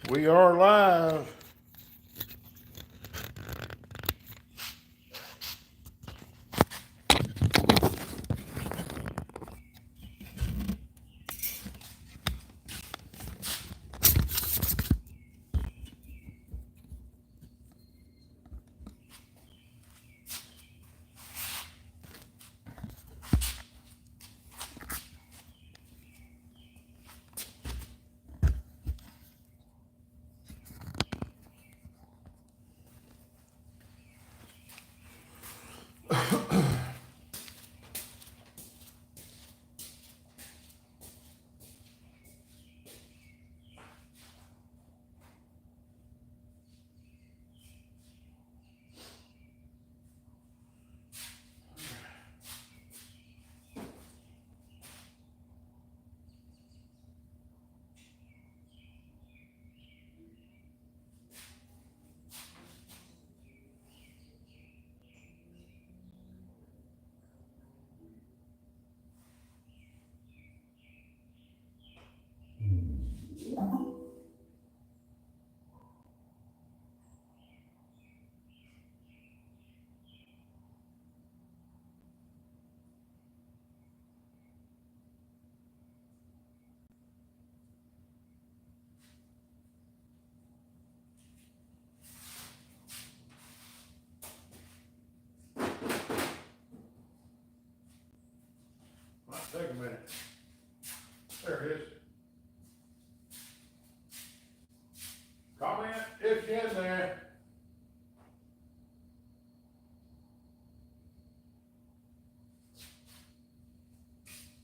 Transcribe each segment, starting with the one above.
We are live. Might take a minute. There it is. Comment if you're in there.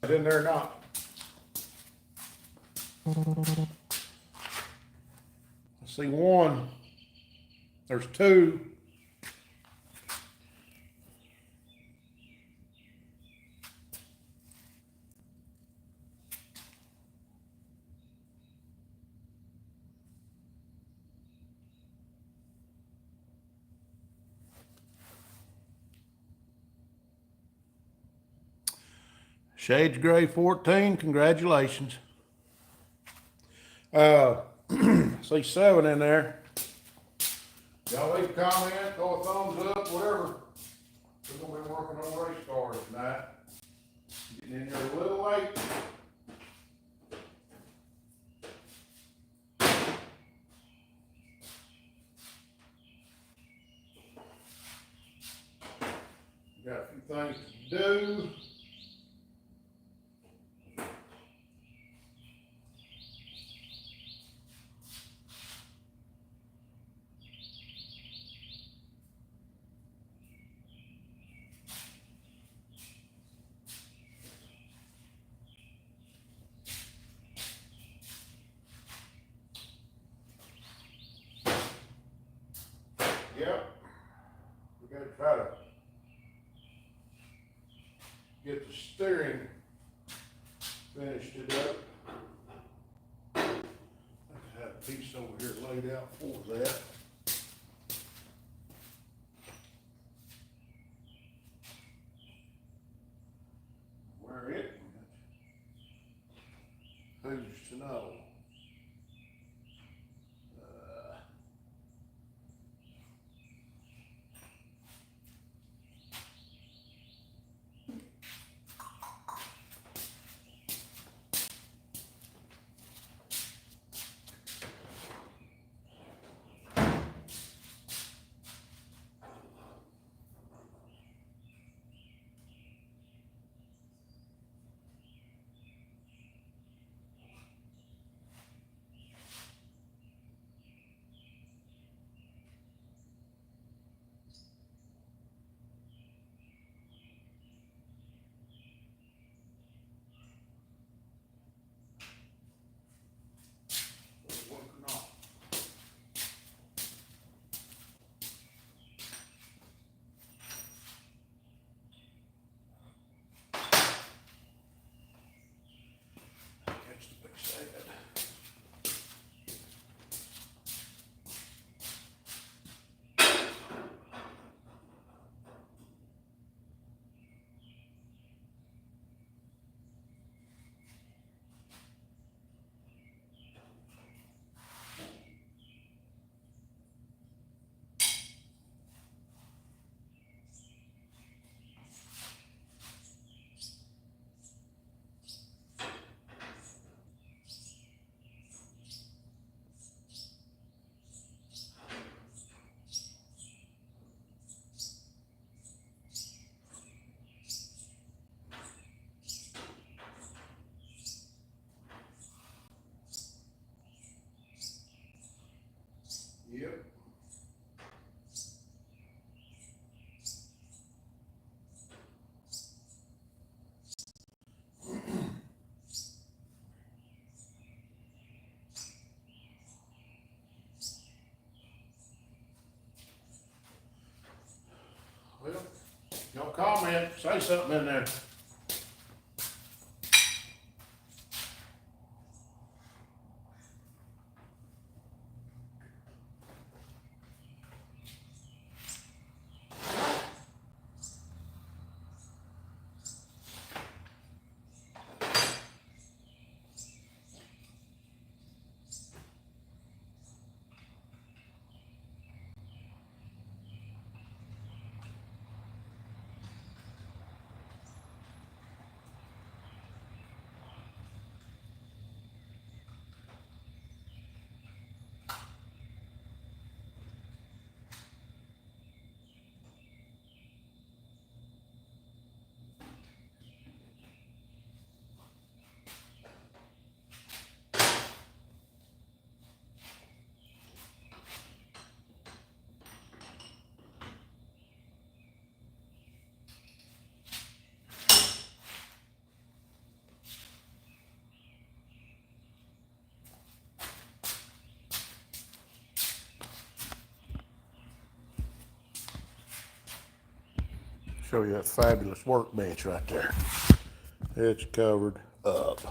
Is in there or not? I see one. There's two. Shades Gray 14, congratulations. See 7 in there. Y'all leave a comment, throw a thumbs up, whatever. We're gonna be working on race cars tonight. Getting in there a little late. Got a few things to do. Yep. We gotta try to get the steering finished it up. I have a piece over here laid out for that. Where it went, who's to know? say something in there. Show you that fabulous workbench right there. It's covered up.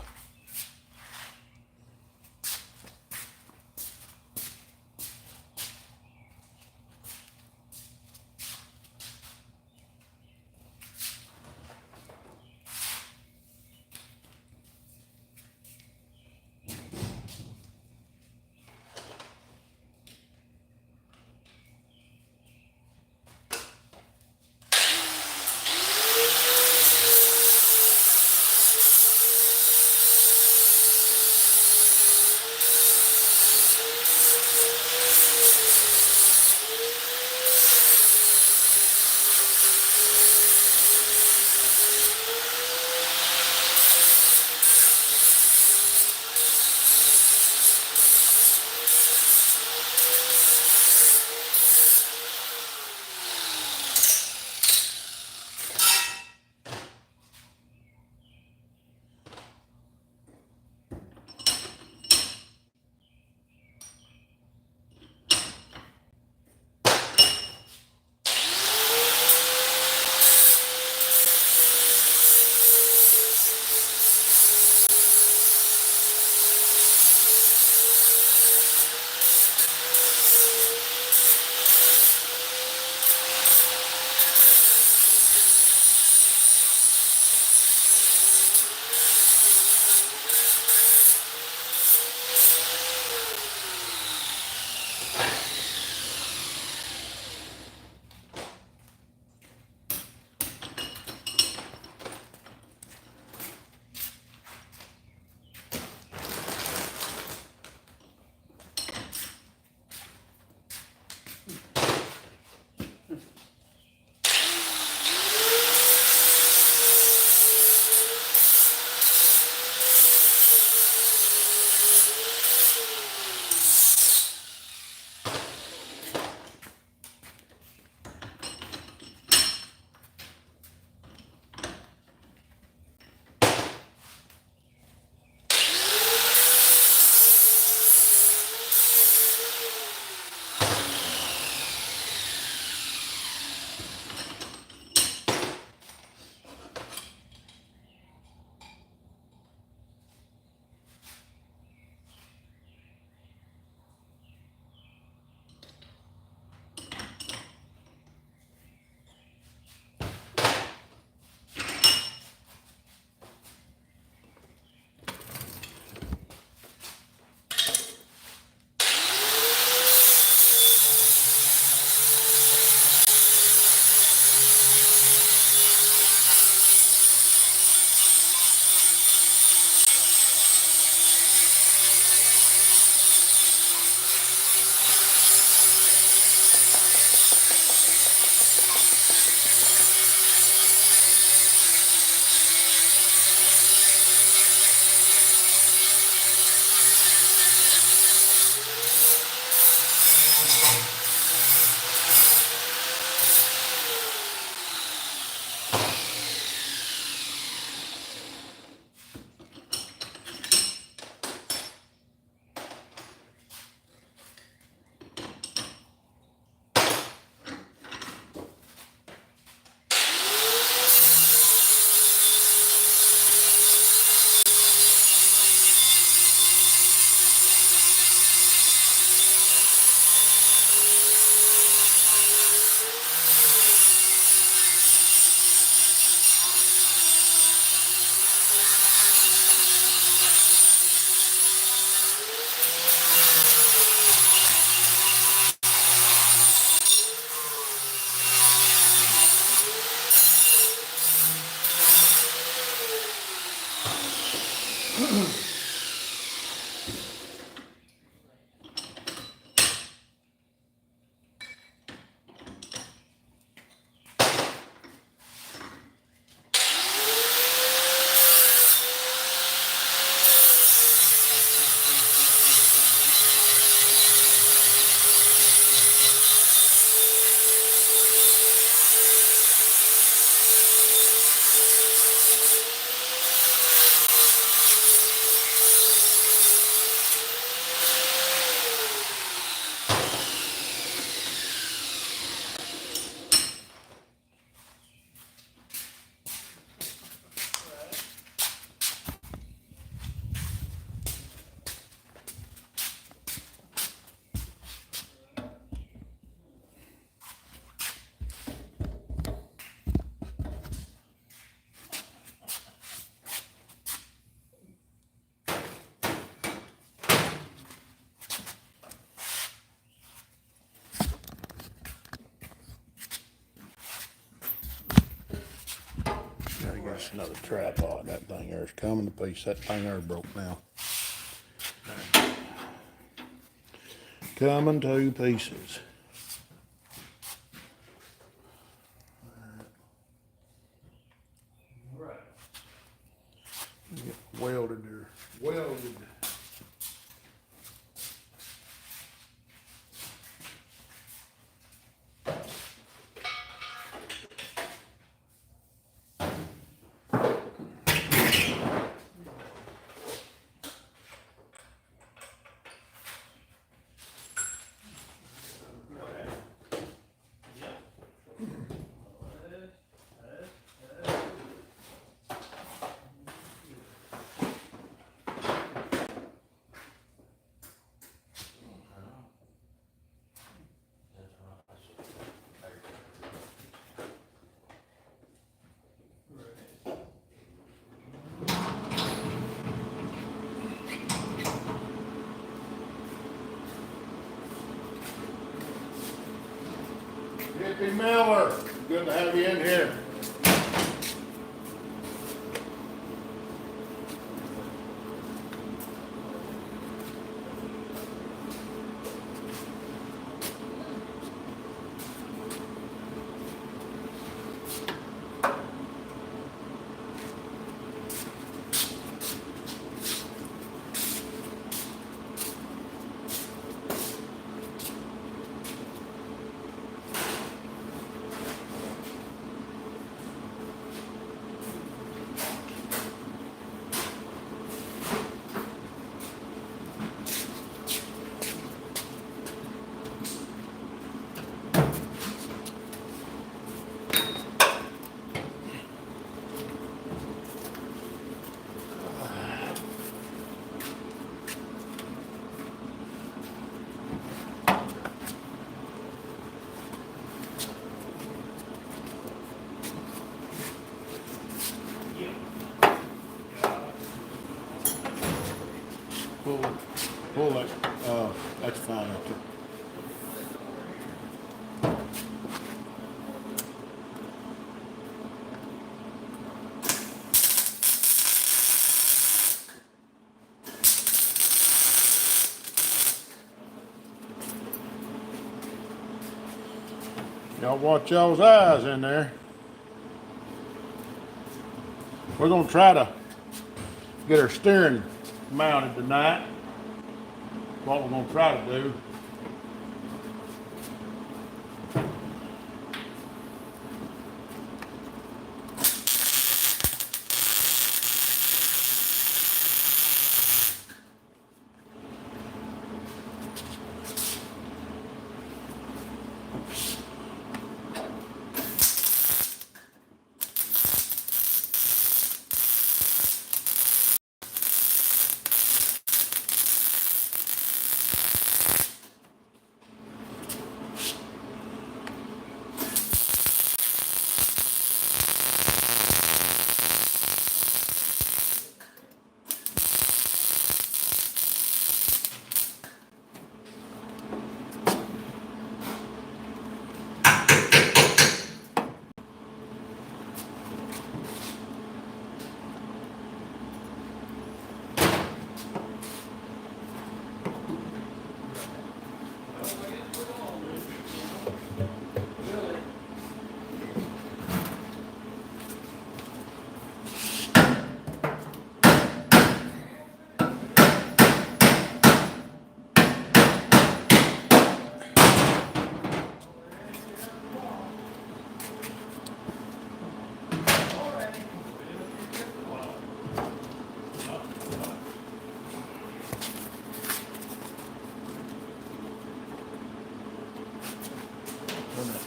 Gotta get us another tripod. That thing there's coming to piece. That thing there broke now. Coming to pieces. Right. Get welded or welded. Hippie Miller, good to have you in here. Pull that, that's fine up there. Y'all watch y'all's eyes in there. We're gonna try to get our steering mounted tonight. What we're gonna try to do.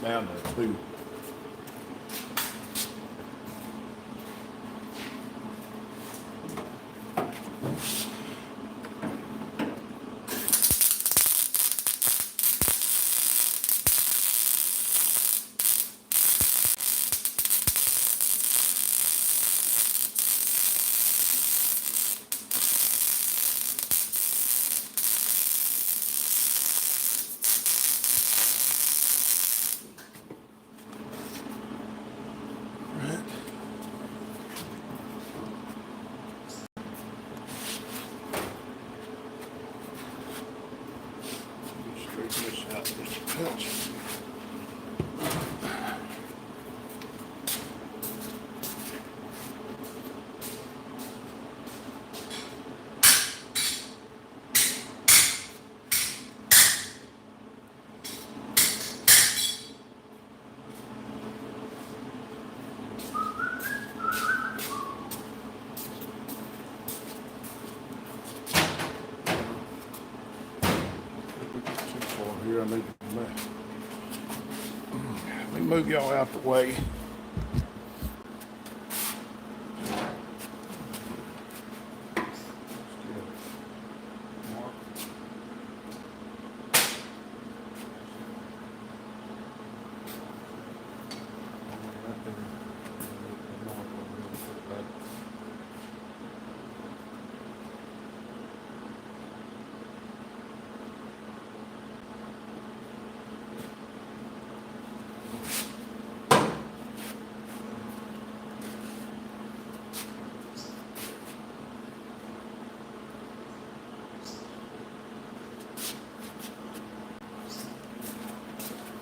down there too. Straighten this out just a touch. Here, I need to let me move y'all out the way.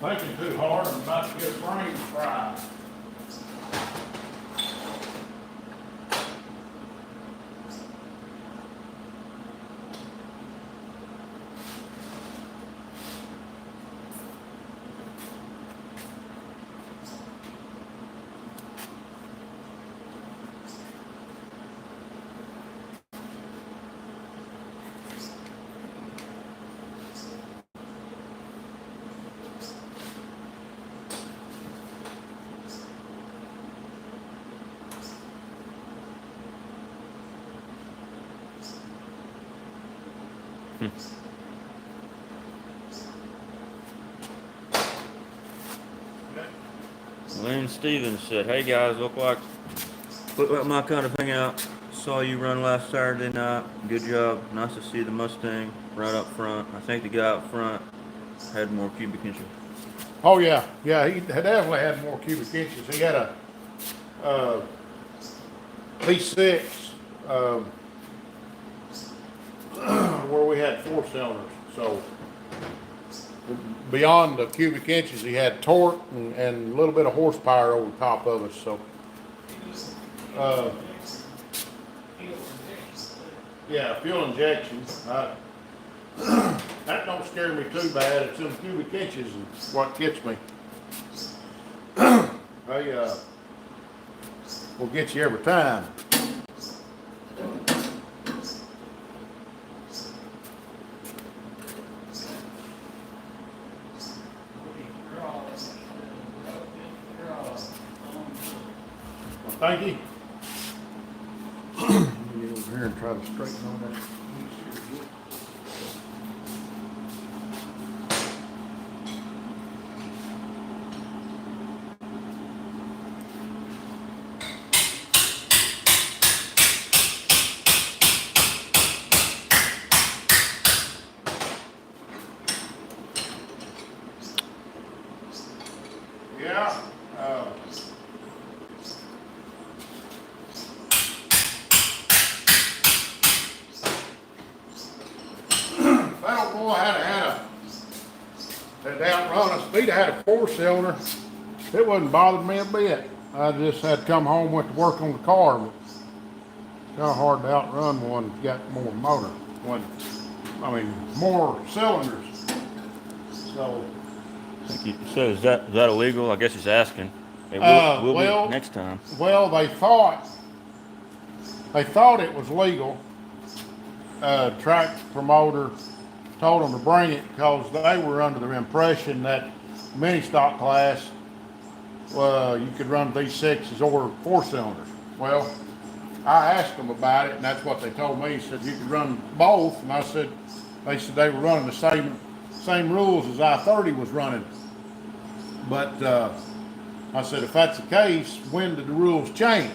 Thinking too hard, I'm about to get a brain fried. Lynn Stevens said, "Hey guys, look like my kind of hangout. Saw you run last Saturday night. Good job. Nice to see the Mustang right up front. I think the guy up front had more cubic inches." Oh yeah, yeah, he definitely had more cubic inches. He had a V6 where we had 4 cylinders. So beyond the cubic inches, he had torque and a little bit of horsepower over the top of it. So yeah, fuel injection. That don't scare me too bad. It's them cubic inches is what gets me. They will get you every time. Well, thank you. Let me get over here and try to straighten all that. Yeah. That old boy had outrun us. If he'd had a 4-cylinder, it wouldn't bother me a bit. I just had to come home, went to work on the car. But it's kind of hard to outrun one that's got more motor. More cylinders. So. So is that illegal? I guess he's asking. It will be next time. Well, they thought it was legal. Track promoter told them to bring it because they were under the impression that mini stock class, you could run V6s or 4-cylinders. Well, I asked them about it, and that's what they told me. He said you could run both, and I said, they said they were running the same rules as I-30 was running. But I said, if that's the case, when did the rules change?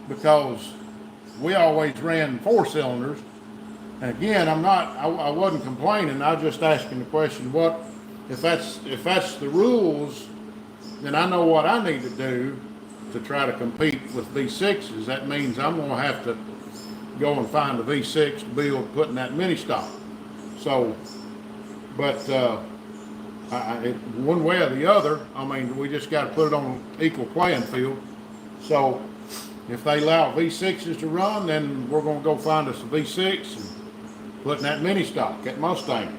Because we always ran 4-cylinders. And again, I wasn't complaining. I was just asking the question, what if that's the rules, then I know what I need to do to try to compete with V6s. That means I'm going to have to go and find a V6 to build, putting that mini stock. So, but one way or the other, I mean, we just got to put it on an equal playing field. So, if they allow V6s to run, then we're going to go find us a V6 and put in that mini stock at Mustang.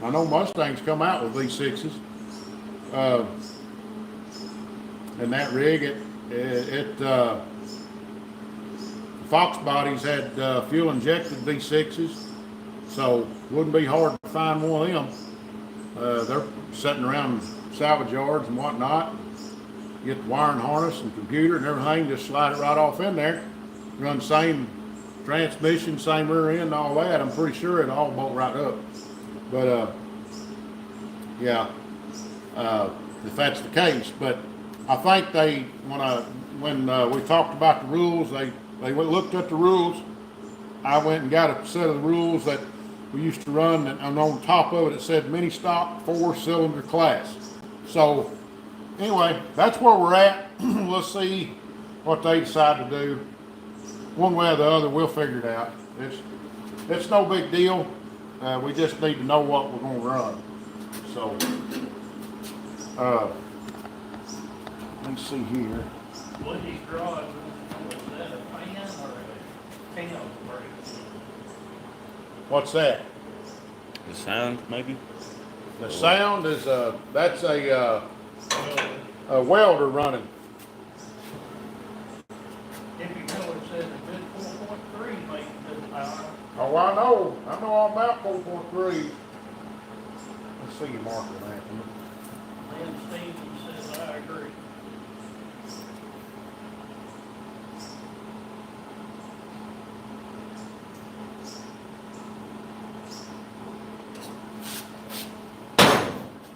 I know Mustangs come out with V6s. And that rig, Fox bodies had fuel injected V6s, so wouldn't be hard to find one of them. They're sitting around salvage yards and whatnot. Get the wiring harness and computer and everything, just slide it right off in there. Run same transmission, same rear end and all that. I'm pretty sure it'll all bolt right up. But yeah, if that's the case. But I think when we talked about the rules, they looked at the rules. I went and got a set of the rules that we used to run, and on top of it, it said mini stock 4-cylinder class. So anyway, that's where we're at. We'll see what they decide to do. One way or the other, we'll figure it out. It's no big deal. We just need to know what we're going to run. So, let me see here. What these drawings, was that a fan or a cam brake? What's that? The sound, maybe? The sound is that's a welder running. If you know, it says a good 4.3 makes good power. Oh, I know all about 4.3. Let's see your marker, Anthony. Lynn Stevens says I agree.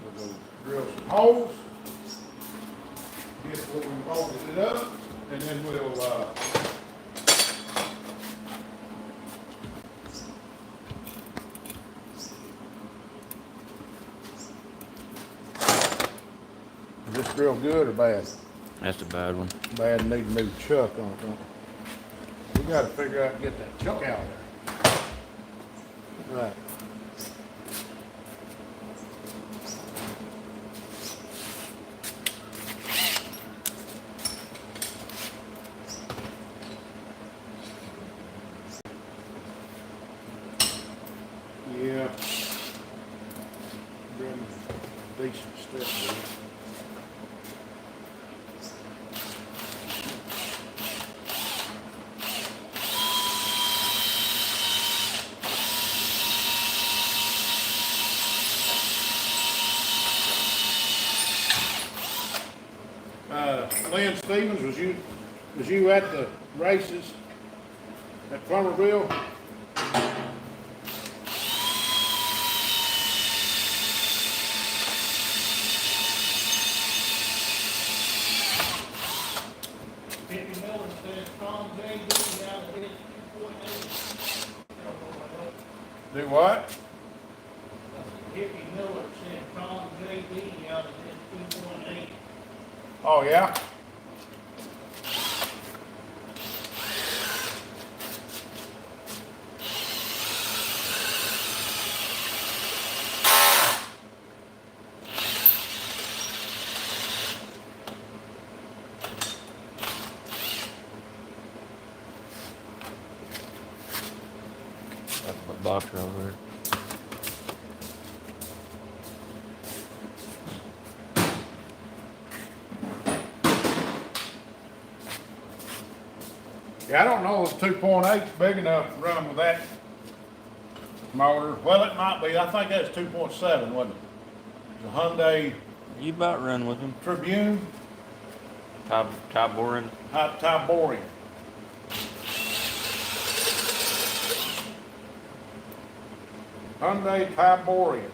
We'll go drill some holes. Get what we bolted it up, and then we'll is this drill good or bad? That's a bad one. Bad and need a new chuck on it, don't we? We gotta figure out and get that chuck out there. Right. Yeah. Been decent stuff there. Lynn Stevens, was you at the races at Farmerville? Hippie Miller says Tom JD out of his 2.8. Do what? Hippie Miller said Tom JD out of his 2.8. Oh yeah? That's my boxer over there. Yeah, I don't know if 2.8 is big enough to run with that motor. Well, it might be. I think that's 2.7, wasn't it? The Hyundai You about run with him. Tribune, Ty Boring. Tyborian. Hyundai Tyborian.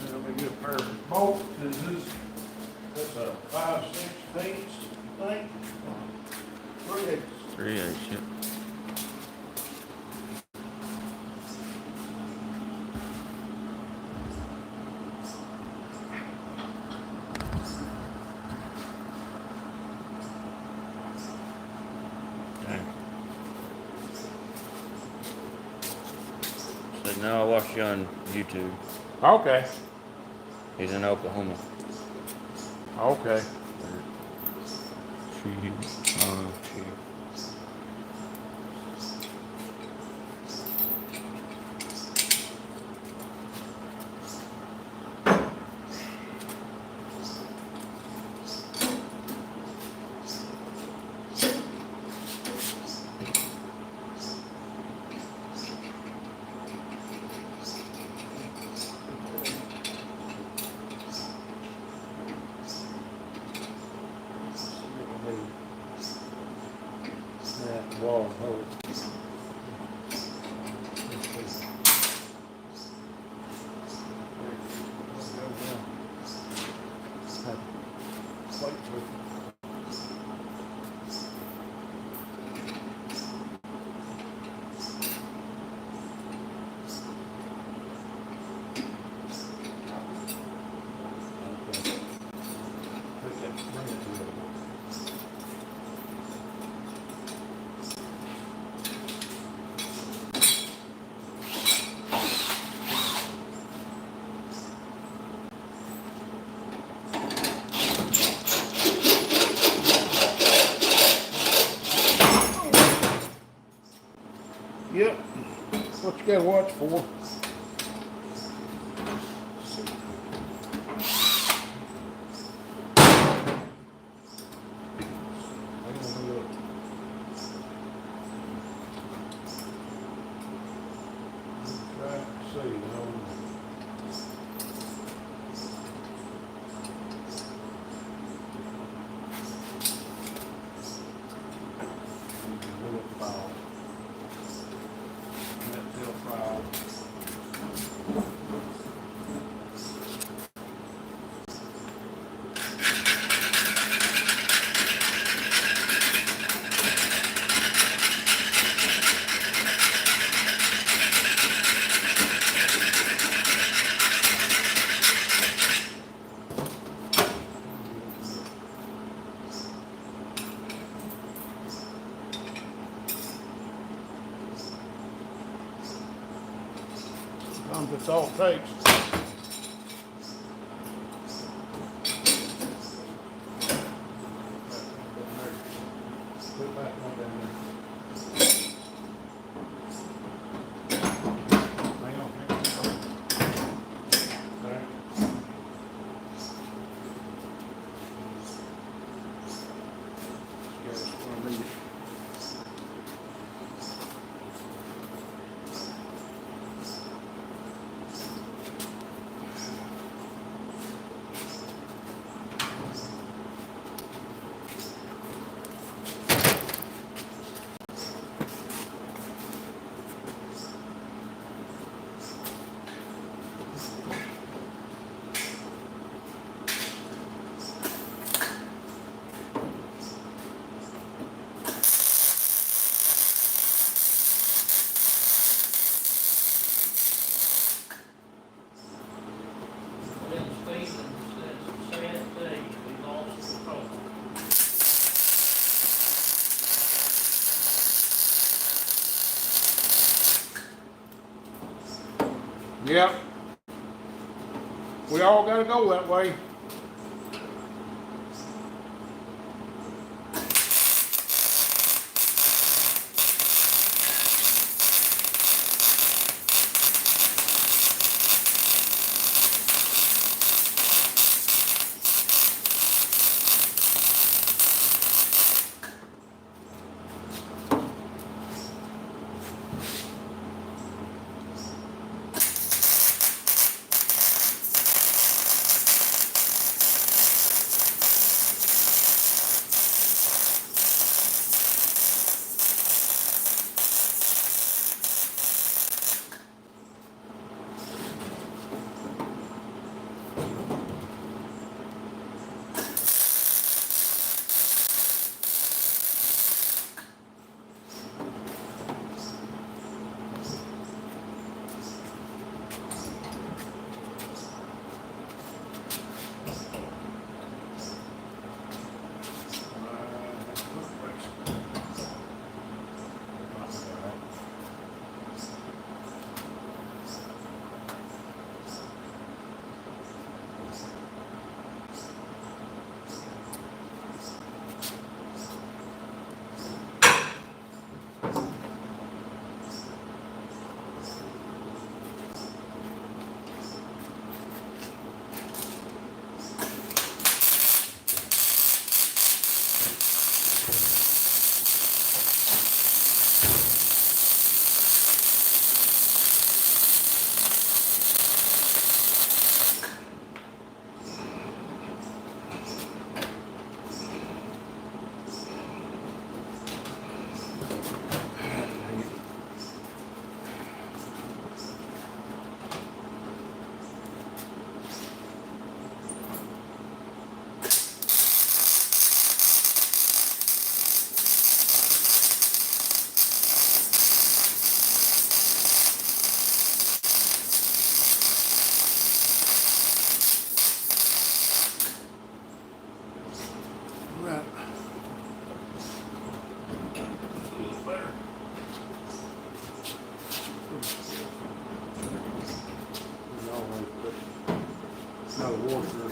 That'll be a good pair of bolts. That's a 5/16, I think. 3/8. 3/8, yep. Okay. So now I watch you on YouTube. Okay. He's in Oklahoma. Okay. That wall hole. Yep, what you gotta watch for. That's all it takes. Put that one down there. Hang on, hang on. There. This guy's gonna need it. Yep. We all gotta go that way.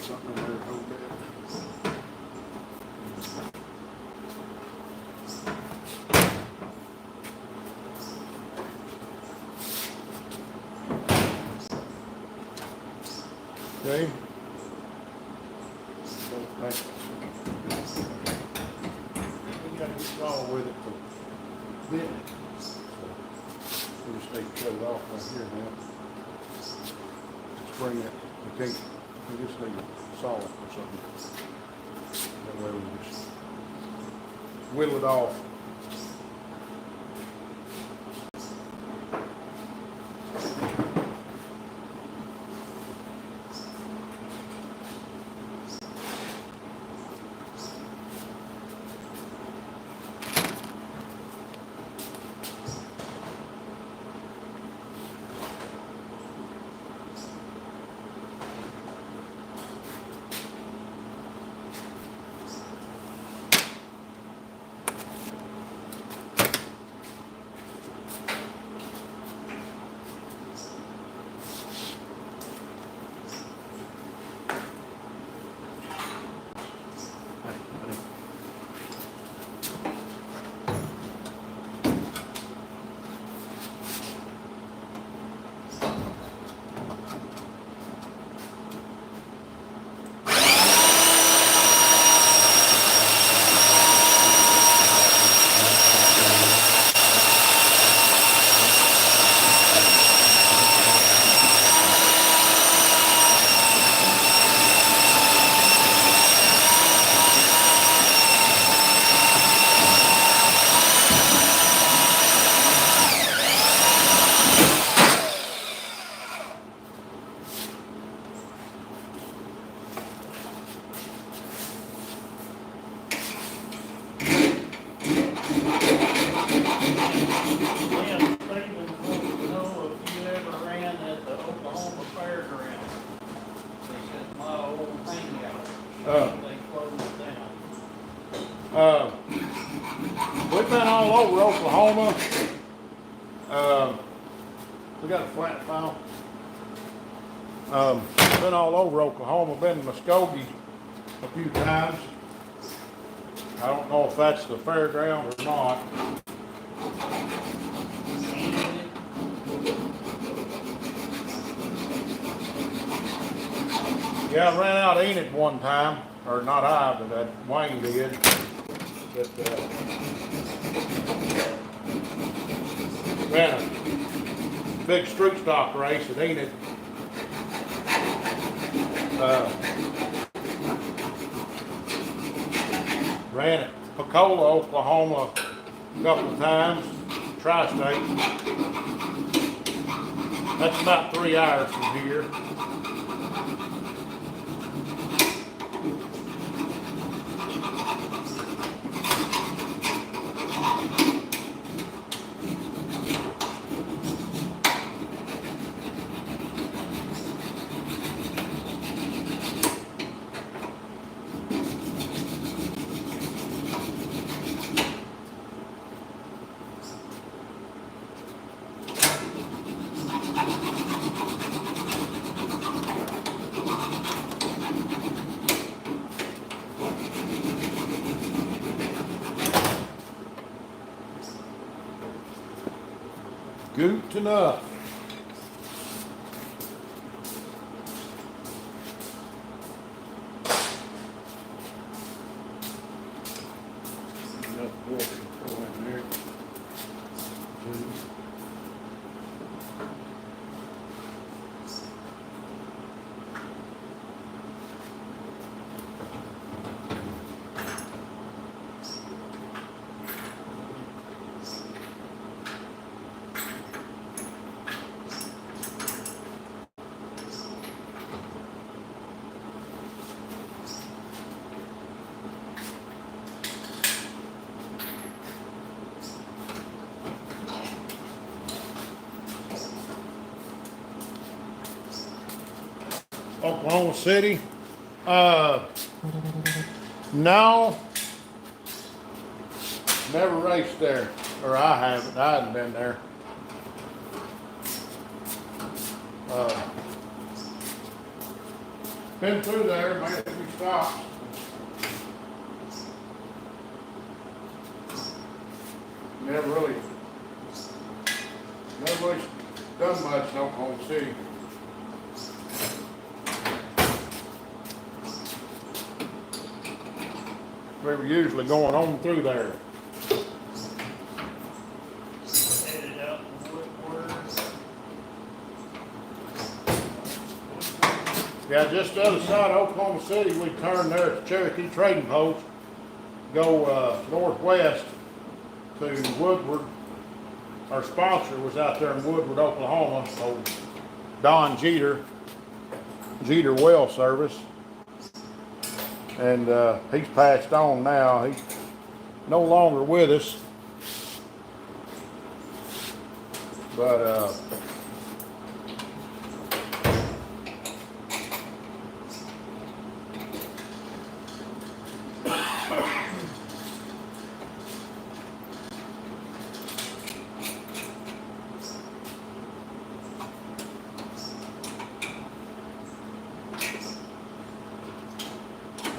something in there to hold that. Okay. We gotta get going with it to bit. We just need to cut it off right here now. Spring it. We can't, we just need a saw or something. That way we just whittle it off. Yeah, Stephen wants to know if you ever ran at the Oklahoma Fairgrounds. They said my old hangout. They closed down. We've been all over Oklahoma. We got a flat file. Been all over Oklahoma, been to Muskogee a few times. I don't know if that's the fairground or not. Yeah, I ran out Enid one time, or not I, but Wayne did. But, ran a big street stock race at Enid. Ran at Pecola, Oklahoma a couple of times, tri-state. That's about 3 hours from here. Good enough. Oklahoma City. No, never raced there, or I haven't. I hadn't been there. Been through there, made a few stops. Never really done much in Oklahoma City. We were usually going on through there. Headed out to Woodward. Yeah, just the other side of Oklahoma City, we turned there at the Cherokee Trading Post, go northwest to Woodward. Our sponsor was out there in Woodward, Oklahoma, old Don Jeter Well Service. And he's passed on now. He's no longer with us. But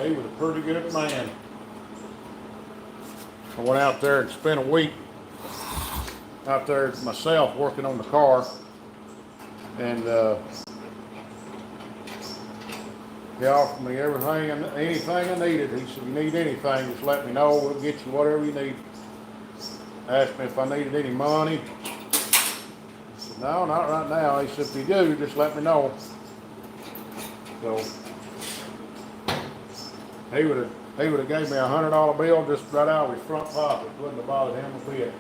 he was a pretty good man. I went out there and spent a week out there myself working on the car, and he offered me everything and anything I needed. He said, "You need anything, just let me know. We'll get you whatever you need." Asked me if I needed any money. I said, "No, not right now." He said, "If you do, just let me know." So he would have gave me a $100 bill just right out of his front pocket. Wouldn't have bothered him a bit.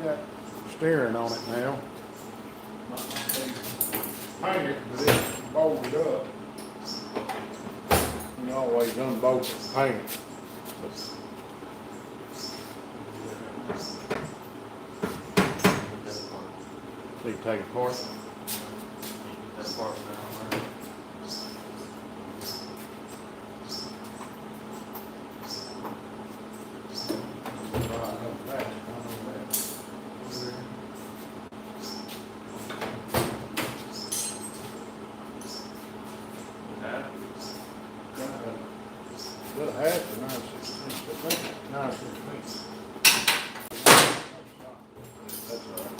Got steering on it now. Hang it, but it's bolted up. You always unbolt it, hang it. So you take it apart. That part's down there. Little half or 9/16, I think 9/16. That's all right.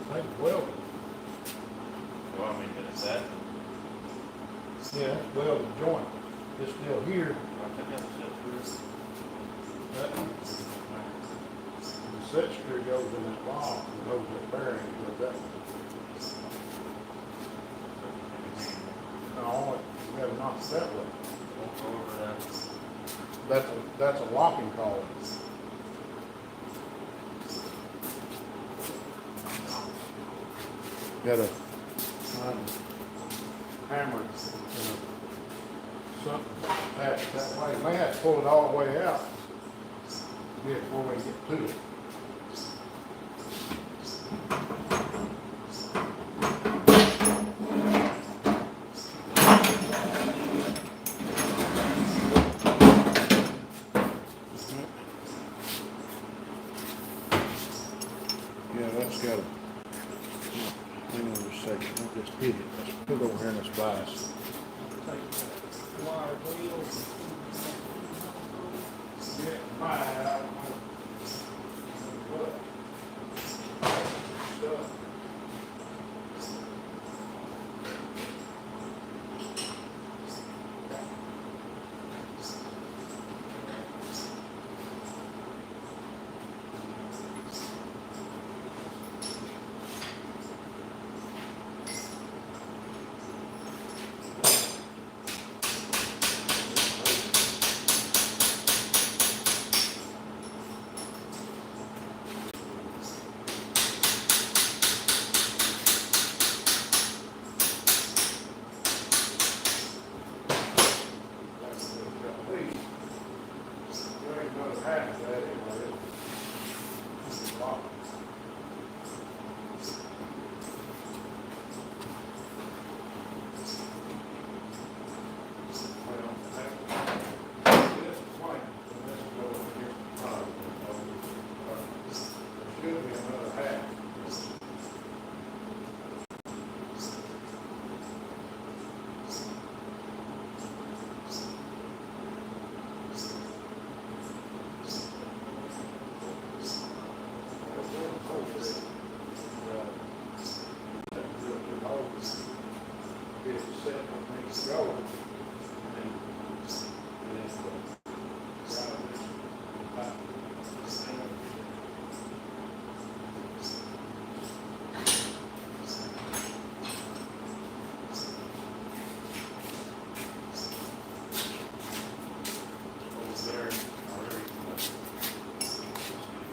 I think welding. Well, I mean, it's that. Yeah, it's welded joint. This deal here, I think that's it. that, the set screw goes in this block and goes that bearing with that. No, we have not that way. Over that. That's a locking collar. Got a hammer and something attached that way. May have to pull it all the way out to get before we get to it. Yeah, that's got a, hang on just a second, I'll just hit it. Let's put it over here in this vise. Wire wheels. Mine, I don't know. What? Stuff.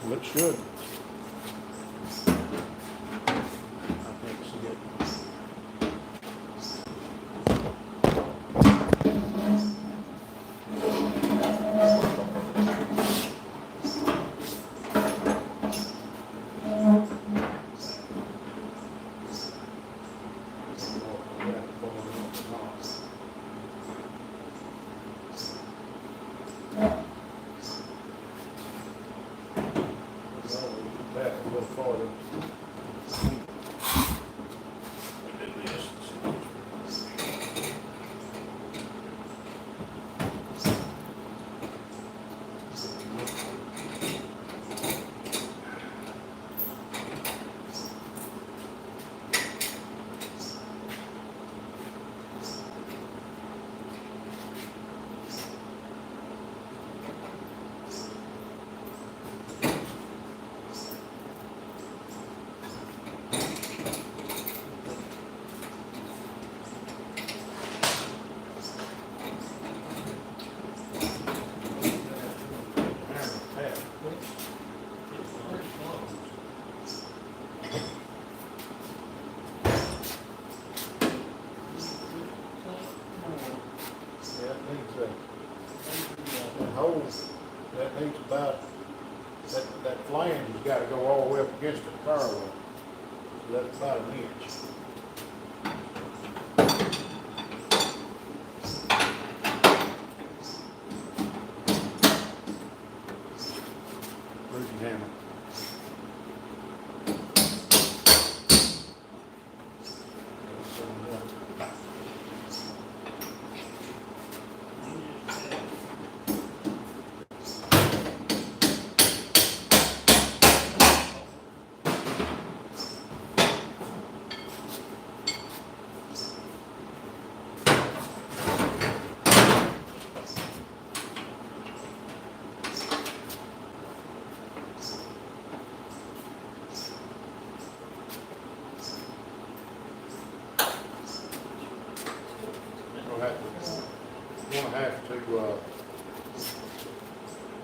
Looks good. I think it's good. Back a little farther. That needs about, that flange has got to go all the way up against the car wheel. So that's about an inch. Where's your hammer?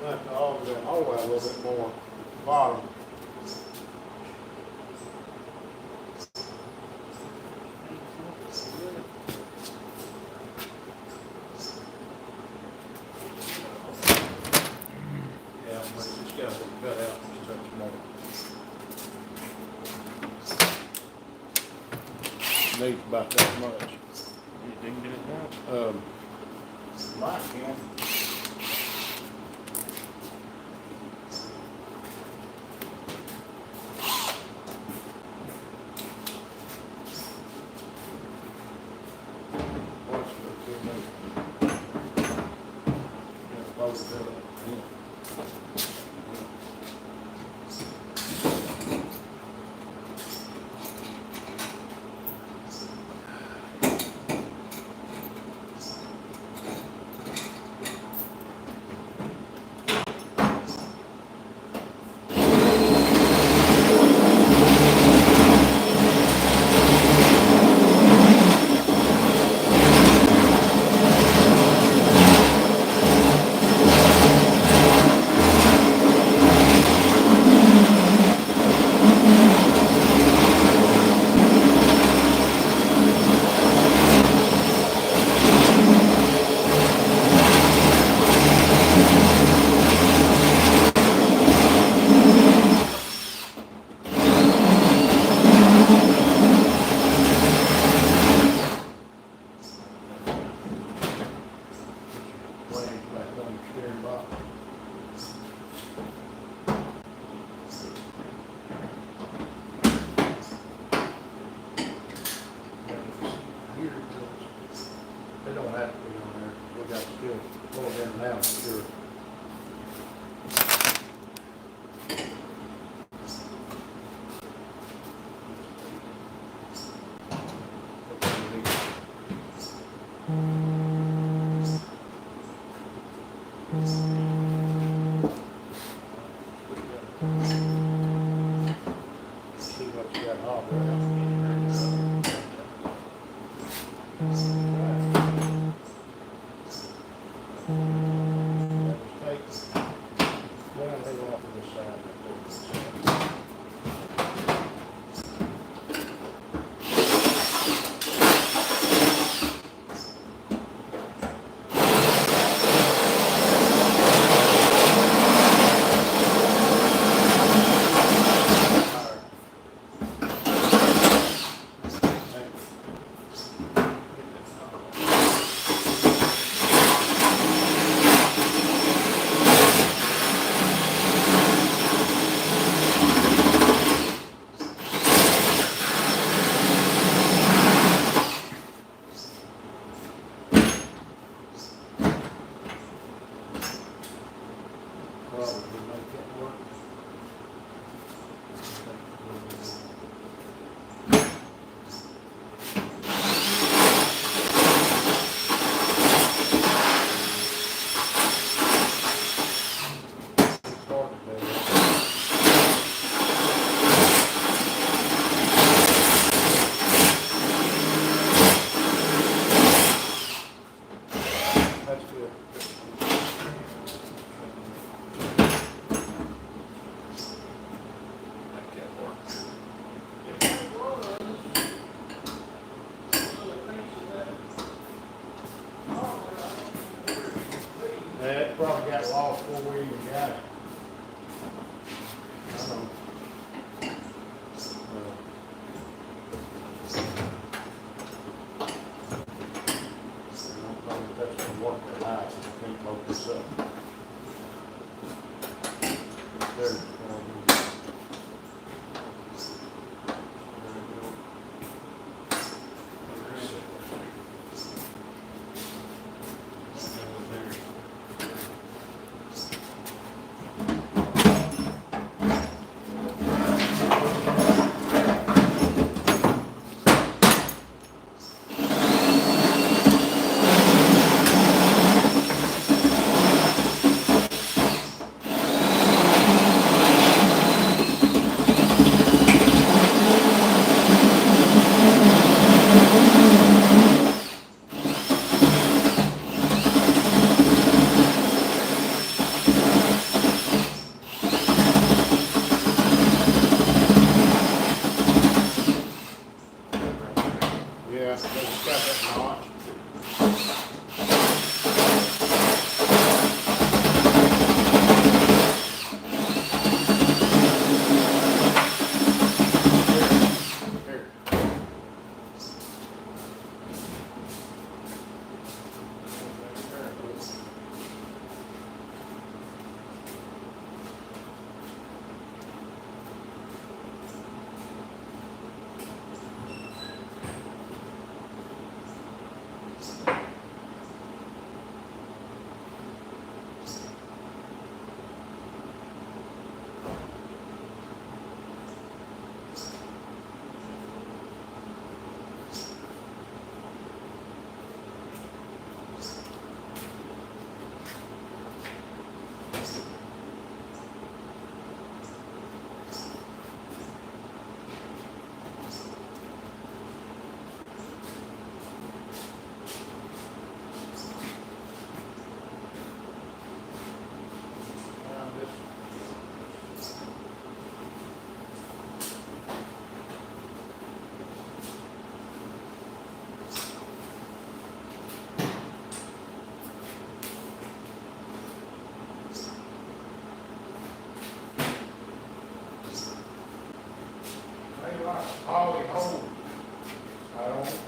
Gonna have to alter that hole out a little bit more bottom. Yeah, but it's just got to be cut out just a touch more. Needs about that much. You didn't get it down? Right, Ken. What's the two minutes? Yeah, both of them. Yeah. before we even got it. I know. I don't know if that's gonna work or not, I can't load this up. There. Yeah, they just got that notch. Here. They like poly holes. I don't.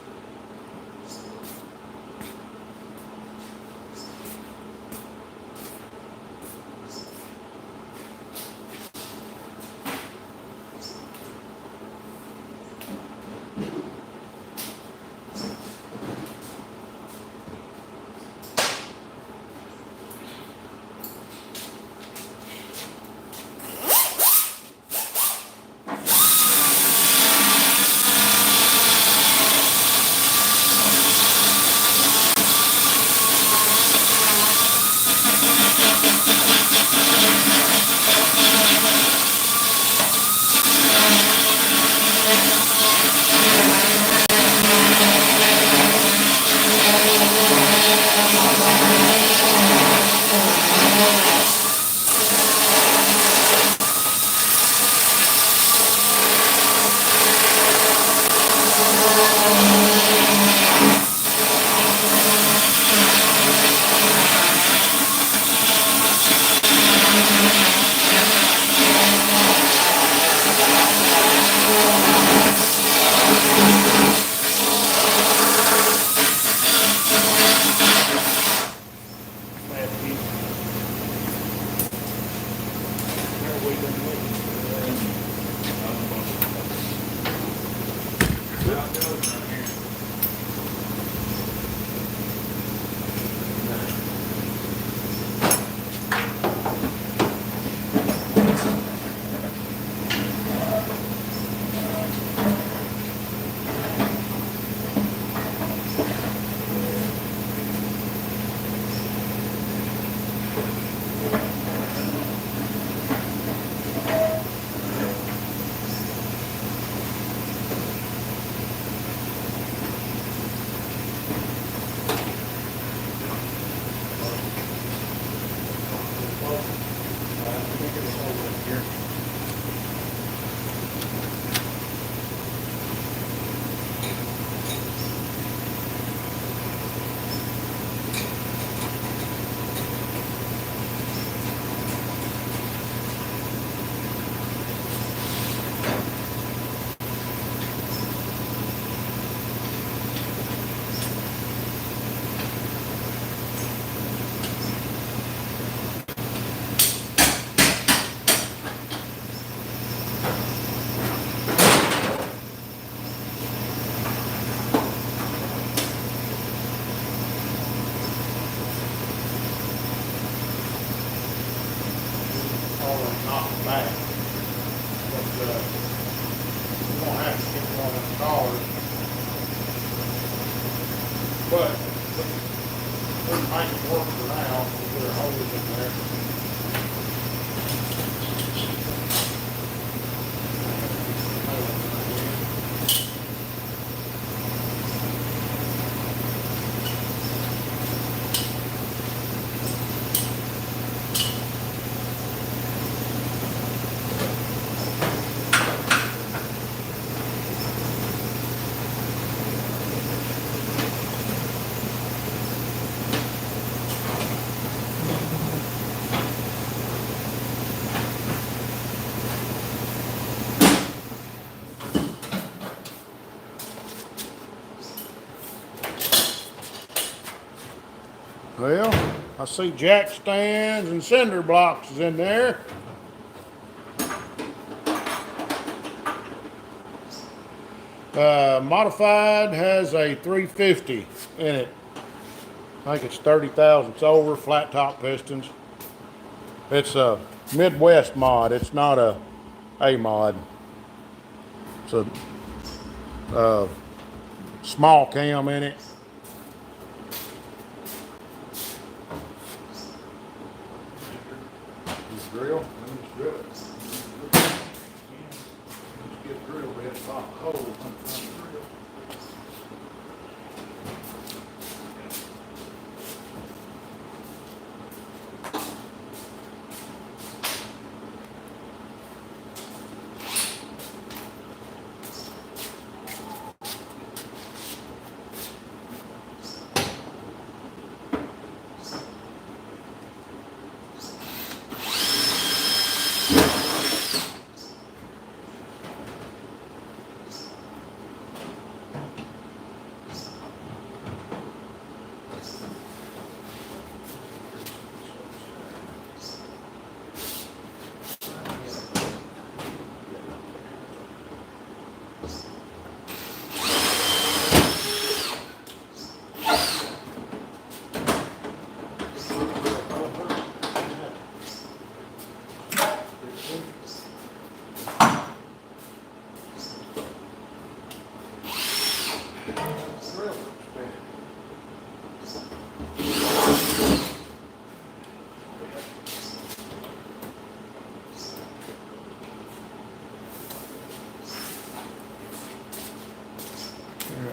Always knocked back. But, we're gonna have to get one installed. But, we can make it work for now, we'll put a hose in there. Well, I see jack stands and cinder blocks is in there. Modified has a 350 in it. I think it's 30,000 over, flat top pistons. It's a Midwest mod. It's not a mod. It's a small cam in it. Drill. Let me just drill it. Just get a drill bit, pop a hole, drill.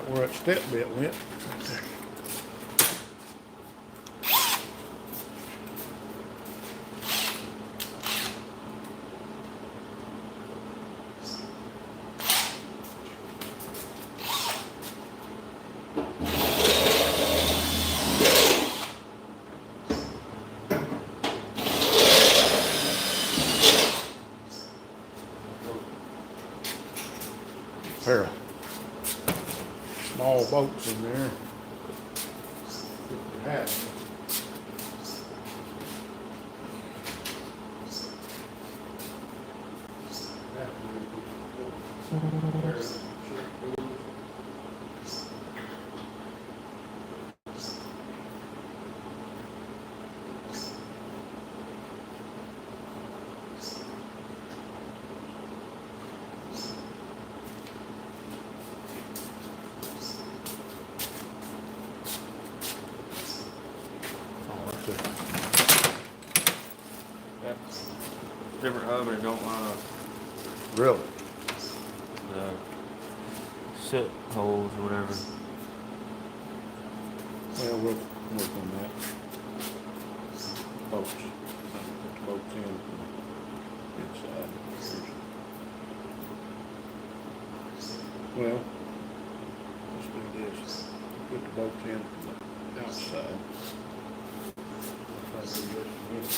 Where that step bit went. Pair of small bolts in there. Different oven don't line up. Really? The set holes or whatever. Well, we'll work on that. Bolts. Put the bolts in inside. Well, let's do this. Put the bolts in from the outside. I'll do this.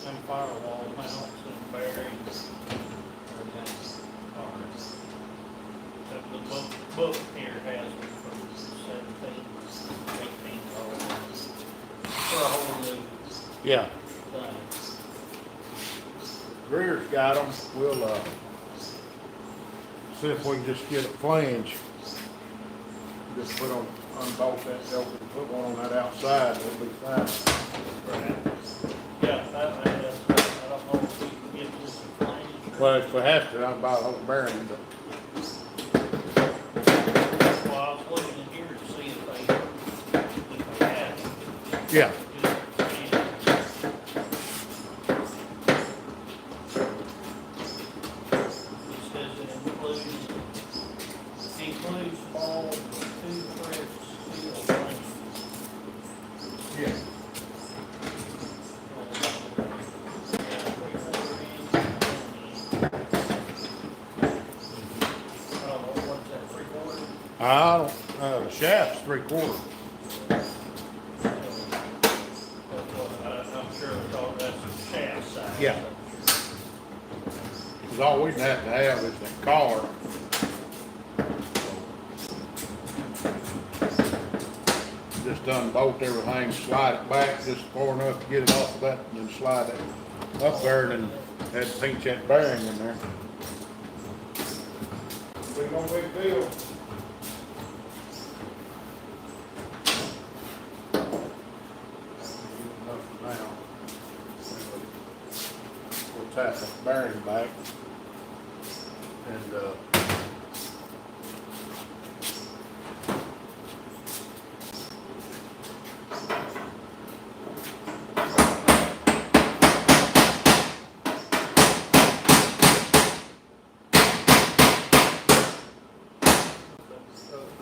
Them firewall mounts and bearings. Everything's hard. Except the book here has it for 17, 18 dollars. For a whole new Yeah, thing. Greer's got them. We'll, see if we can just get a flange. Just put on, unbolt that joke and put one on that outside, it'll be fine. Yeah, I don't know if we can get this in flange. Well, if we have to, I'll buy the whole bearing, but Well, I was looking in here to see if they had it. yeah. It says it includes all 2 threads steel frame. Yeah. I don't, the shaft's 3/4. I'm sure that's the shaft side. Yeah. Cause all we'd have to have is the collar. Just unbolt everything, slide it back just far enough to get it off of that, and then slide it up there, and then have to pinch that bearing in there. Be no big deal. Now, we'll tap that bearing back, and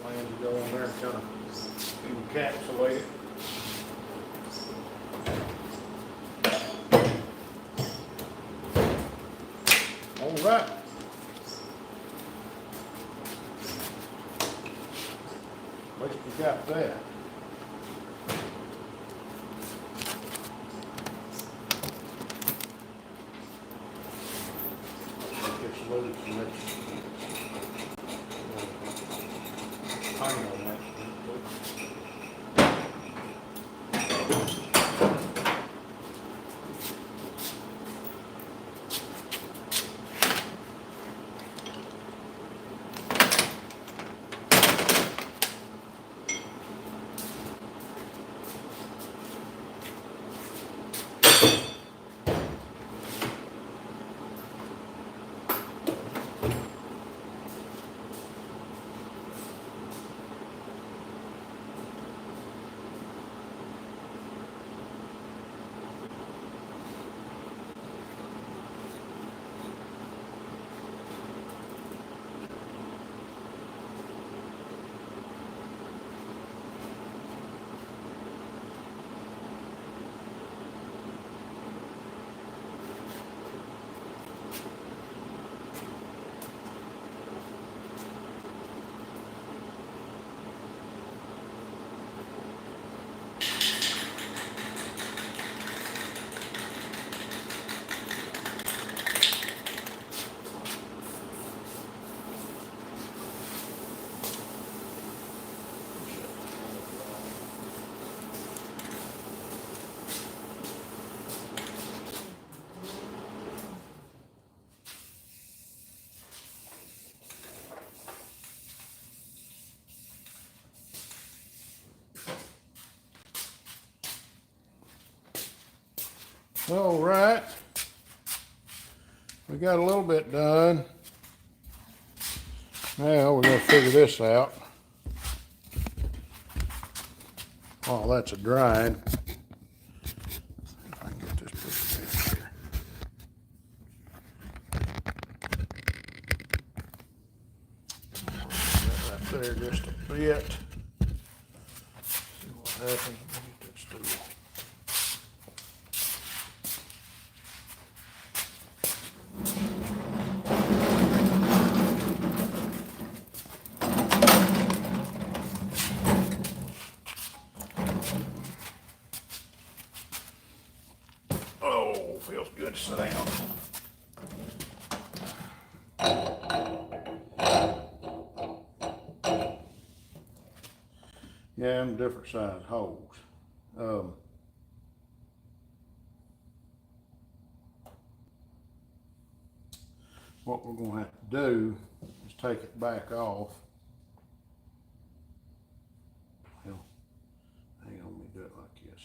flange will go on there and kind of encapsulate it. All right. What you got there? Gets loose and it's hang on that. All right. We got a little bit done. Now we're gonna figure this out. Oh, that's a drying. If I can get this pushed in here. Right there just a bit. See what happens when we get that stool. Feels good to sit down. Yeah, and different size holes. What we're gonna have to do is take it back off. Well, hang on, let me do it like this.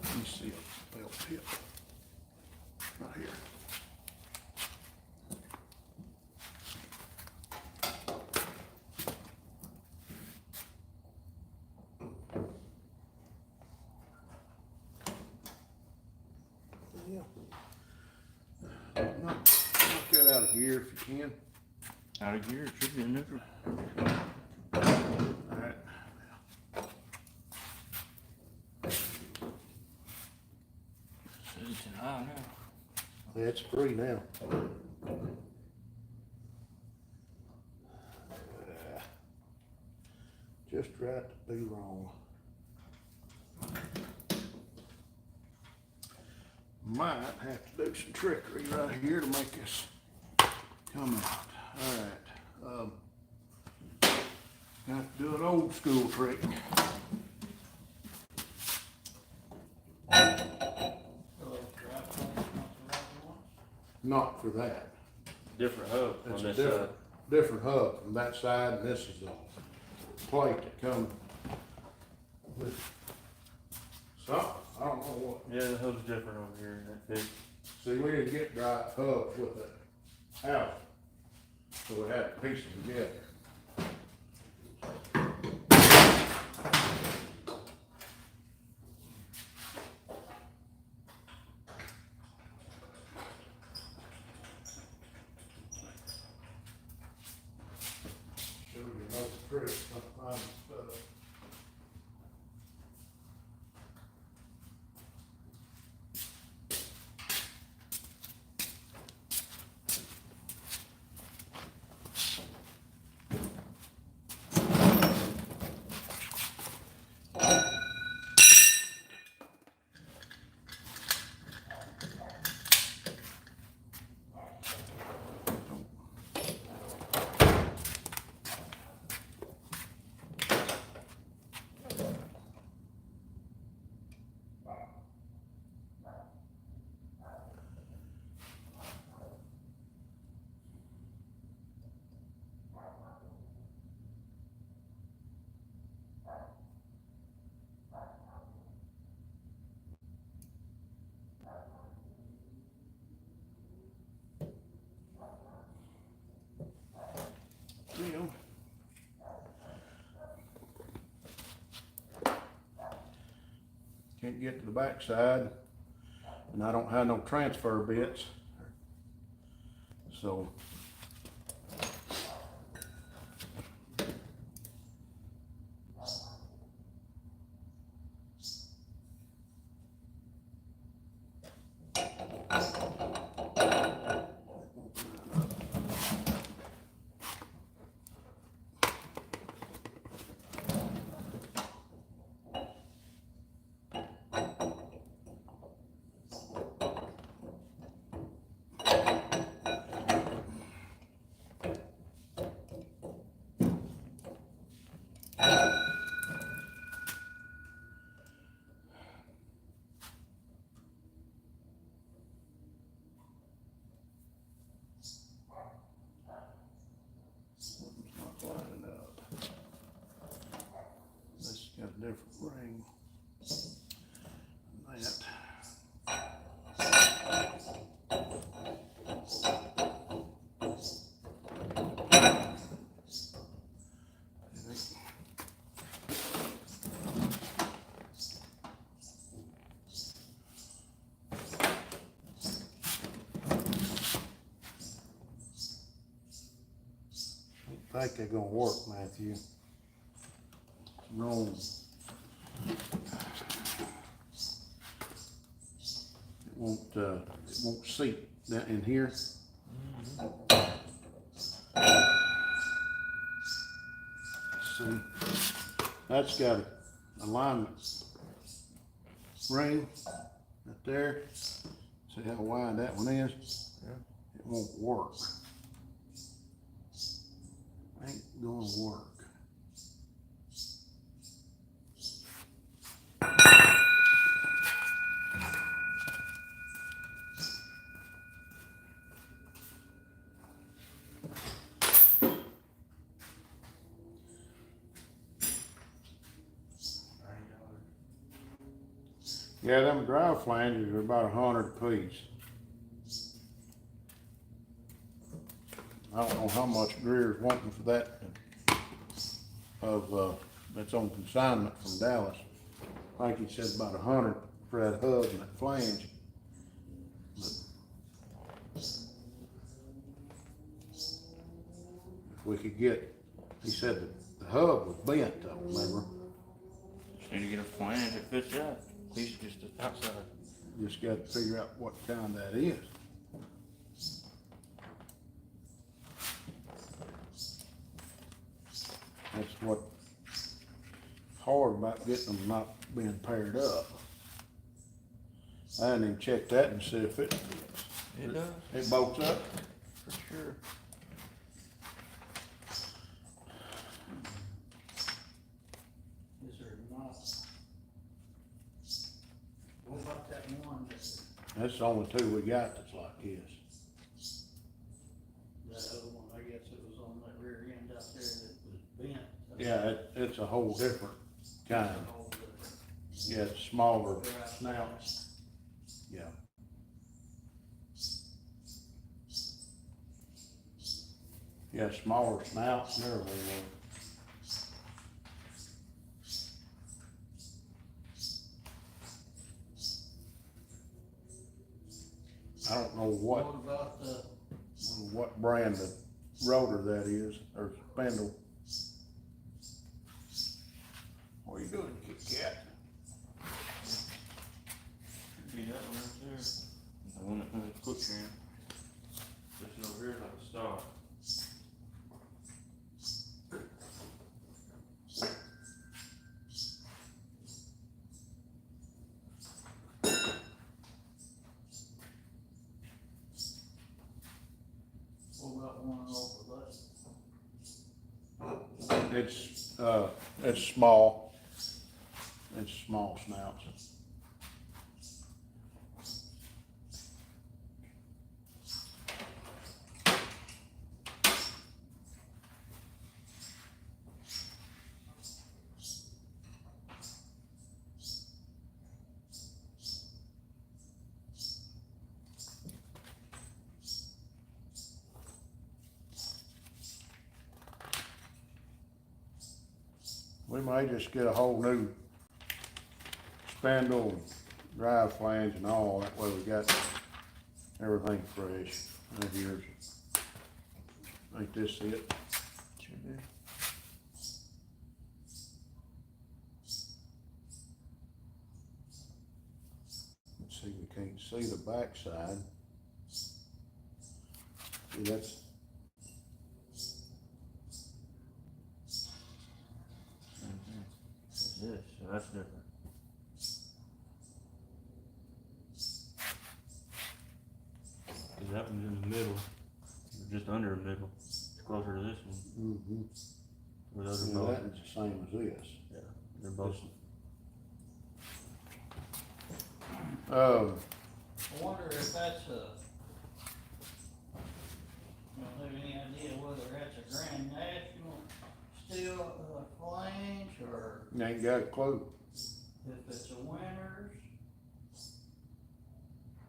Let me see a belt tip right here. Knock that out of gear if you can. Out of gear, it should be in neutral. Alright. It's in high now. It's free now. Just right to be wrong. Might have to do some trickery right here to make this come out. Alright. Have to do an old school trick. Not for that. Different hub It's on a this side. different hub from that side, and this is the plate that comes with something. I don't know what. Yeah, the hub's different over here in that big. See, we didn't get right hubs with the house, so we had to piece them together. Show you another trick, I'm finding stuff. Deal. Can't get to the back side, and I don't have no transfer bits, so. Something's not lining up. This has got a different ring than that. I think they're gonna work, Matthew. Wrong. It won't seat down in here. See, that's got an alignment ring right there. See how wide that one is? Yeah. It won't work. Ain't gonna work. Yeah, them drive flanges are about 100 apiece. I don't know how much Greer's wanting for that that's on consignment from Dallas. I think he said about 100 for that hub and that flange. But if we could get, he said that the hub was bent though, remember? Just need to get a flange that fits that. These are just the outside. Just got to figure out what kind that is. That's what's hard about getting them not being paired up. I hadn't even checked that and see if it fits. It does, It bolts up? for sure. Is there not? What about that one That's the only two we got that's like this. that other one, I guess it was on that rear end out there that was bent? Yeah, it's a whole different kind. Yeah, it's smaller snouts. Yeah. Yeah, smaller snouts and everything. I don't know What about the, what brand of rotor that is, or spindle. What are you doing, Kit Kat? Be that one right there. The one that has a quick jam. This over here like a star. what about one over that? It's small. It's small snouts. We might just get a whole new spindle and drive flange and all, that way we got everything fresh. And here's, ain't this it? Should be. Let's see, we can't see the backside. See, that's, That's this, so that's different. Cause that one's in the middle, or just under the middle. It's closer to this one. mm-hmm. Where those are Yeah, both. that is the same as this. Yeah, they're both. I wonder if that's a, you don't have any idea whether that's a Grand National steel flange or Ain't got a clue. if it's a Winters.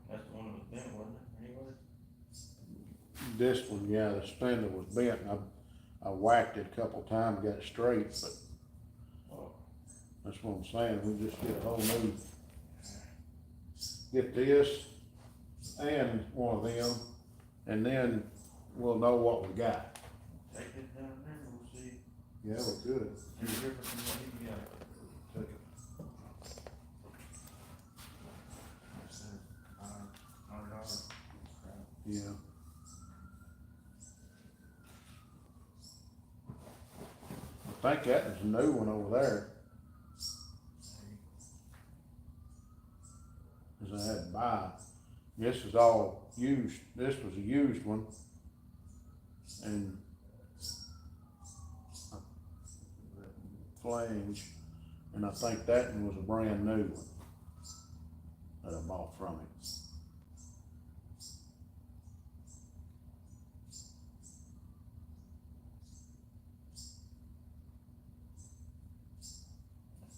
That's the one that was bent, wasn't it? Anyway. This one, yeah, the spindle was bent, and I whacked it a couple times, got it straight, but that's what I'm saying, we just get a whole new, get this and one of them, and then we'll know what we got. Take it down there and we'll see. Yeah, we're good. See the difference in what you got. Take it. That's it. Yeah. I think that was a new one over there. Cause I had to buy. This is all used, this was a used one. And flange, and I think that one was a brand new one that I bought from him.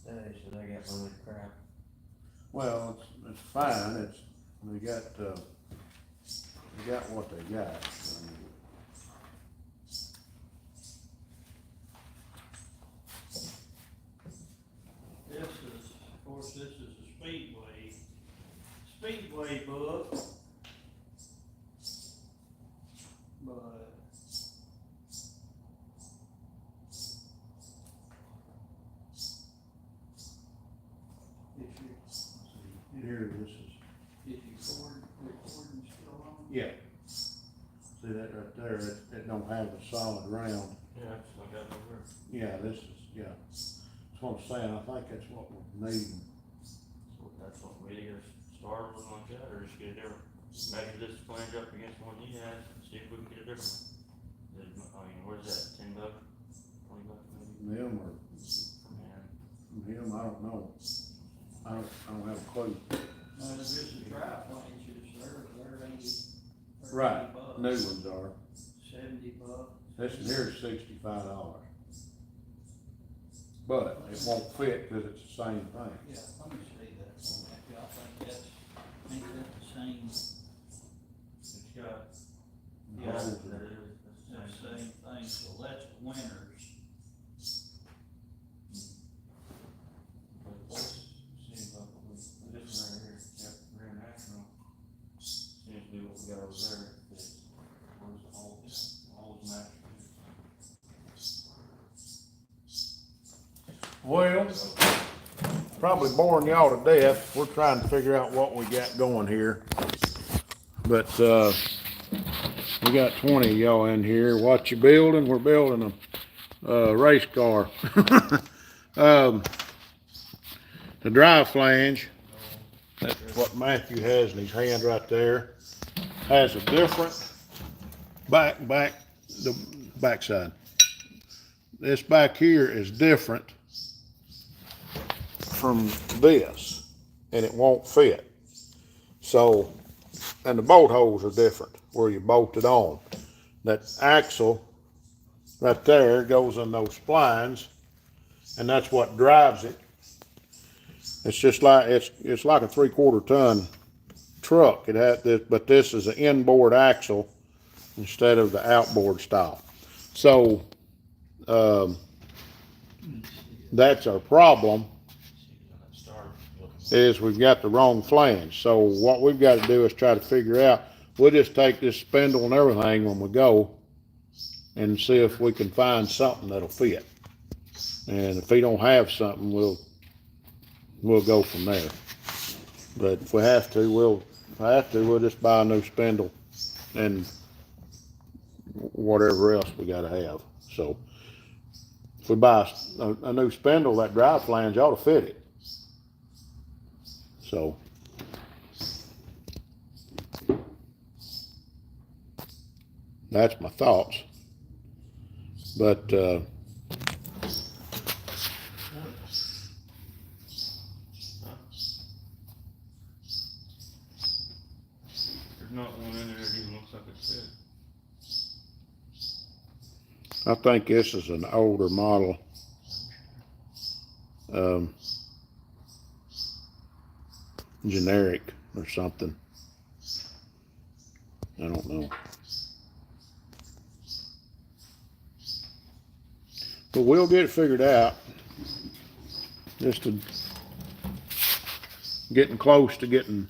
So they got really crap. Well, it's fine, they got what they got. This is, of course, this is a Speedway book. But Here, this is, if you recording still on? yeah. See that right there, it don't have a solid round. Yeah, that's what I got over Yeah, this is, yeah. That's what I'm saying, I think that's what we're needing. there. That's what we either start with like that or just get a different, measure this flange up against the one you had, and see if we can get a different. I mean, what is that, $10, $20 maybe? Them or Man, him, I don't know. I don't have a clue. This is dry flanges, they're 80. Right, 80 bucks. new ones are. $70. This one here is $65. But it won't fit because it's the same thing. Yeah, let me see that. I think ain't that the same, it's got, The yeah, holes that are- is, the same thing, so that's winners. but this seems like this one right here, yep, Grand National, seems to be what we got over there. It's, where's the holes match? Well, probably boring y'all to death. We're trying to figure out what we got going here. But, we got 20 of y'all in here. What you building? We're building a race car. The drive flange, that's what Matthew has in his hand right there, has a different the backside. This back here is different from this, and it won't fit. So, and the bolt holes are different where you bolt it on. That axle right there goes in those splines, and that's what drives it. It's just like it's like a 3/4 ton truck. It had this, but this is an inboard axle instead of the outboard style. So that's our problem, is we've got the wrong flange. So what we've got to do is try to figure out, we'll just take this spindle and everything when we go and see if we can find something that'll fit. And if we don't have something, we'll go from there. But if we have to, we'll just buy a new spindle and whatever else we gotta have. So if we buy a new spindle, that drive flange ought to fit it. So that's my thoughts. But There's not one in there that even looks like it's fit. I think this is an older model. Generic or something. I don't know. But we'll get it figured out. Just to getting close to getting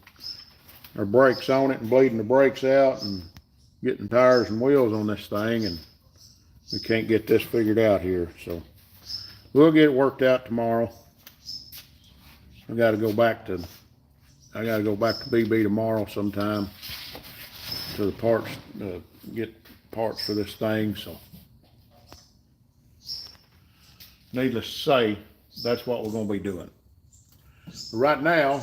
our brakes on it and bleeding the brakes out and getting tires and wheels on this thing, and we can't get this figured out here. So we'll get it worked out tomorrow. I gotta go back to BB tomorrow sometime to the parts, get parts for this thing, so. Needless to say, that's what we're gonna be doing. Right now,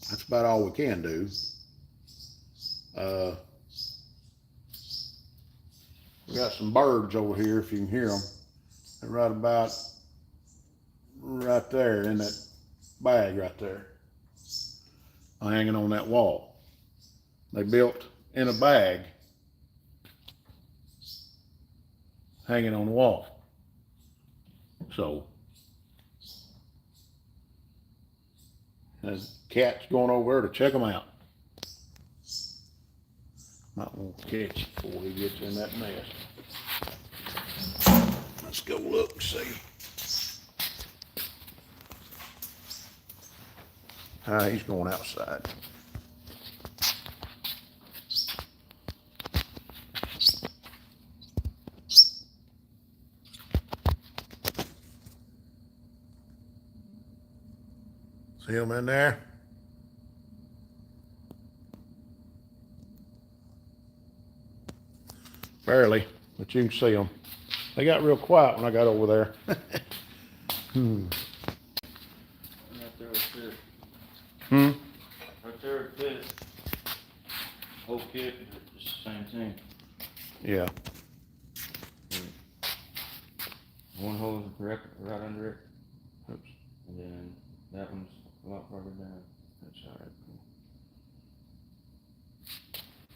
that's about all we can do. We got some birds over here, if you can hear them. They're right about right there in that bag right there, hanging on that wall. They built in a bag, hanging on the wall. So, there's cats going over there to check them out. Might want to catch it before he gets in that nest. Let's go look and see. He's going outside. See him in there? Barely, but you can see them. They got real quiet when I got over there. Right there with this. Right there with this. Whole kit, it's the same thing. Yeah. One hole is right under it. Oops. And then that one's a lot farther down. That's alright.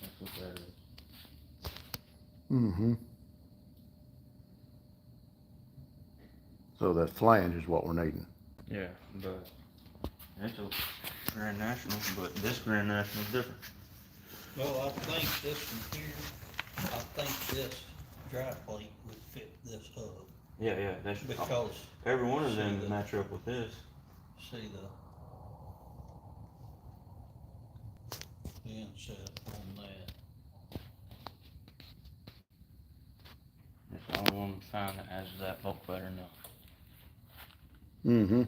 That's what that is. Mm-hmm. So that flange is what we're needing. Yeah, but it's a Grand National, but this Grand National is different. Well, I think this one here, I think this dry plate would fit this hub. Yeah, that's Because every one of them see the- match up with this. see the inset on that. It's the only one we found that has that bulk better now. Mm-hmm.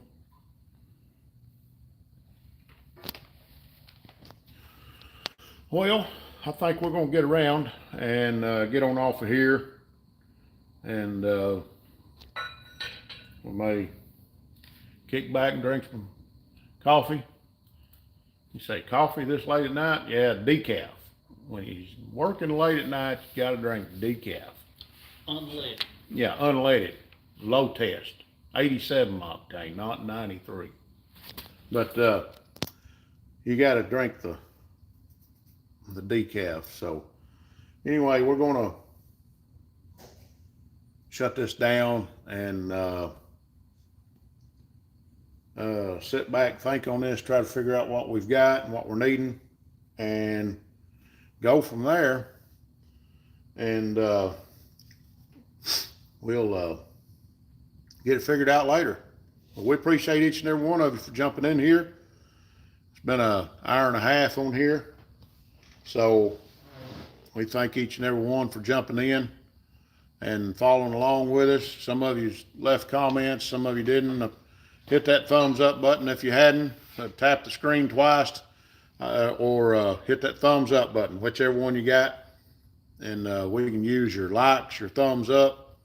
Well, I think we're gonna get around and get on off of here, and we may kick back and drink some coffee. You say coffee this late at night? Yeah, decaf. When he's working late at night, you gotta drink decaf. Unleaded. Yeah, unleaded, low test, 87 octane, not 93. But you got to drink the decaf. So anyway, we're gonna shut this down and sit back, think on this, try to figure out what we've got and what we're needing, and go from there. And we'll get it figured out later. Well, we appreciate each and every one of you for jumping in here. It's been an hour and a half on here. So we thank each and every one for jumping in and following along with us. Some of you left comments, some of you didn't. Hit that thumbs up button if you hadn't. Tap the screen twice or hit that thumbs up button, whichever one you got. And we can use your likes, your thumbs up,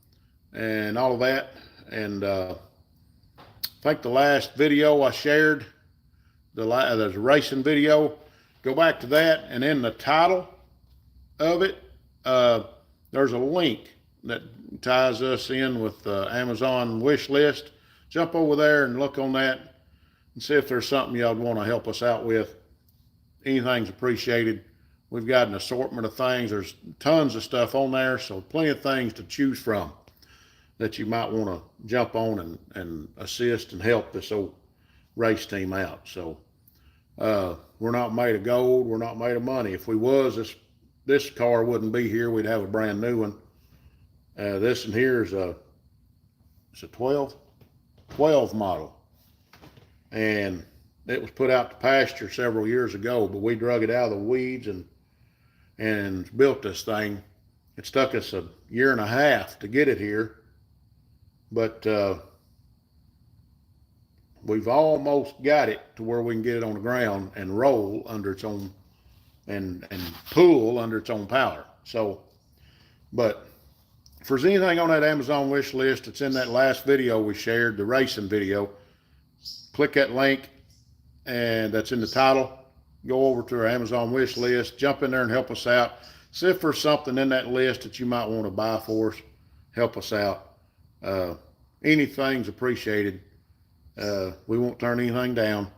and all of that. And I think the last video I shared, there's a racing video. Go back to that, and in the title of it, there's a link that ties us in with the Amazon wish list. Jump over there and look on that and see if there's something y'all want to help us out with. Anything's appreciated. We've got an assortment of things. There's tons of stuff on there, so plenty of things to choose from that you might want to jump on and assist and help this old race team out. So we're not made of gold. We're not made of money. If we was, this car wouldn't be here. We'd have a brand new one. This one here is it's a 12 model. And it was put out to pasture several years ago, but we drug it out of the weeds and built this thing. It took us a year and a half to get it here, but we've almost got it to where we can get it on the ground and roll under its own and pull under its own power. So, but if there's anything on that Amazon wish list, it's in that last video we shared, the racing video. Click that link, and that's in the title. Go over to our Amazon wish list, jump in there and help us out. See if there's something in that list that you might want to buy for us. Help us out. Anything's appreciated. We won't turn anything down.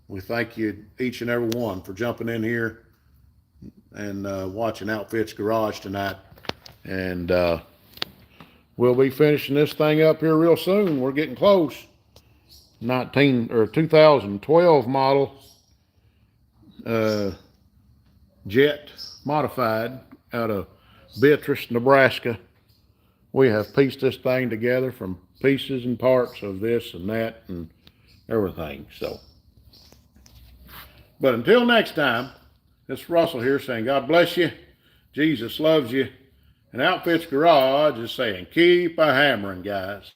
We thank you, each and every one, for jumping in here and watching Outfits Garage tonight. And we'll be finishing this thing up here real soon. We're getting close. 2012 model jet modified out of Beatrice, Nebraska. We have pieced this thing together from pieces and parts of this and that and everything. So, but until next time, it's Russell here saying God bless you, Jesus loves you, and Outfits Garage is saying keep a hammering, guys.